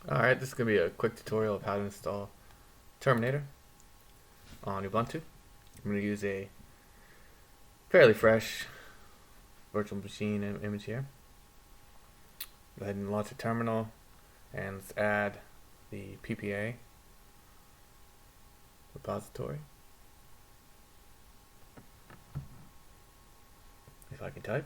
Alright, this is going to be a quick tutorial of how to install Terminator on Ubuntu. I'm going to use a fairly fresh virtual machine image here. Go ahead and launch a terminal and let's add the PPA repository. If I can type.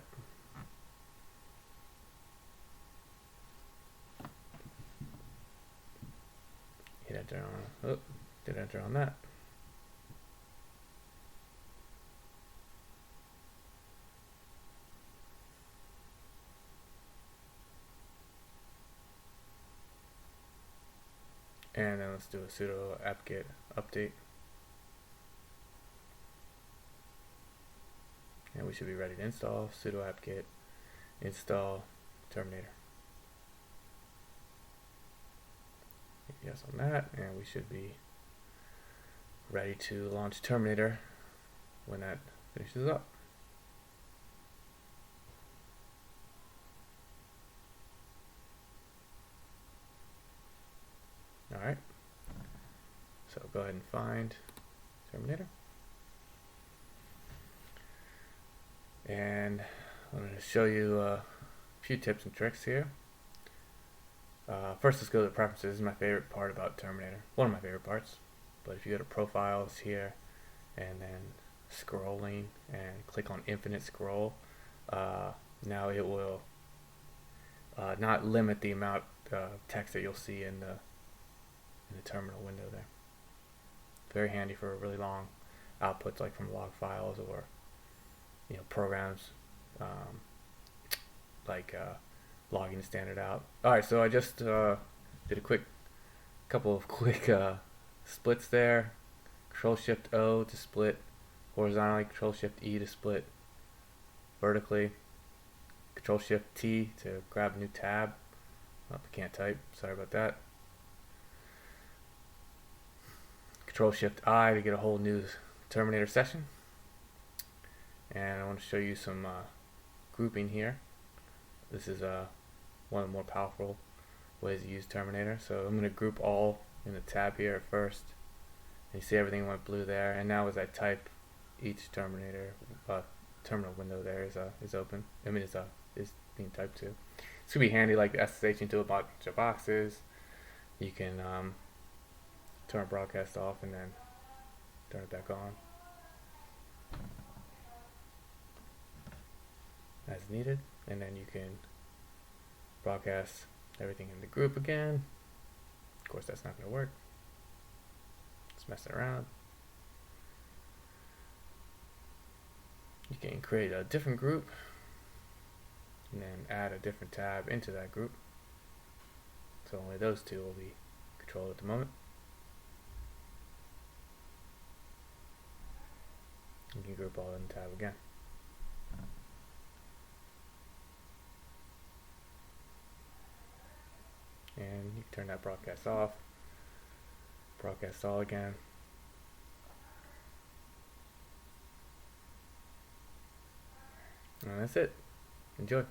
Hit enter on, oh, did enter on that. And then let's do a sudo apt-get update. And we should be ready to install. Sudo apt-get install Terminator. Yes on that, and we should be ready to launch Terminator when that finishes up. Alright, so go ahead and find Terminator. And I'm going to show you a few tips and tricks here. First, let's go to the preferences. This is my favorite part about Terminator. One of my favorite parts. But if you go to profiles here and then scrolling and click on infinite scroll, now it will not limit the amount of text that you'll see in the terminal window there. Very handy for really long outputs, like from log files or programs like logging the standard out. Alright, so I just did a couple of quick splits there. Ctrl Shift O to split horizontally, Ctrl Shift E to split vertically, Ctrl Shift T to grab a new tab. Oh, I can't type, sorry about that. Ctrl Shift I to get a whole new Terminator session. And I want to show you some grouping here. This is one of the more powerful ways to use Terminator. So I'm going to group all in the tab here at first. And you see everything went blue there. And now as I type, each Terminator terminal window there is open. I mean, is being typed to. It's going to be handy, like the SSH into a bunch of boxes. You can turn broadcast off and then turn it back on as needed, and then you can broadcast everything in the group again. Of course, that's not going to work. Just messing around. You can create a different group and then add a different tab into that group. So only those two will be controlled at the moment. You can group all in the tab again. And you can turn that broadcast off, broadcast all again. And that's it. Enjoy.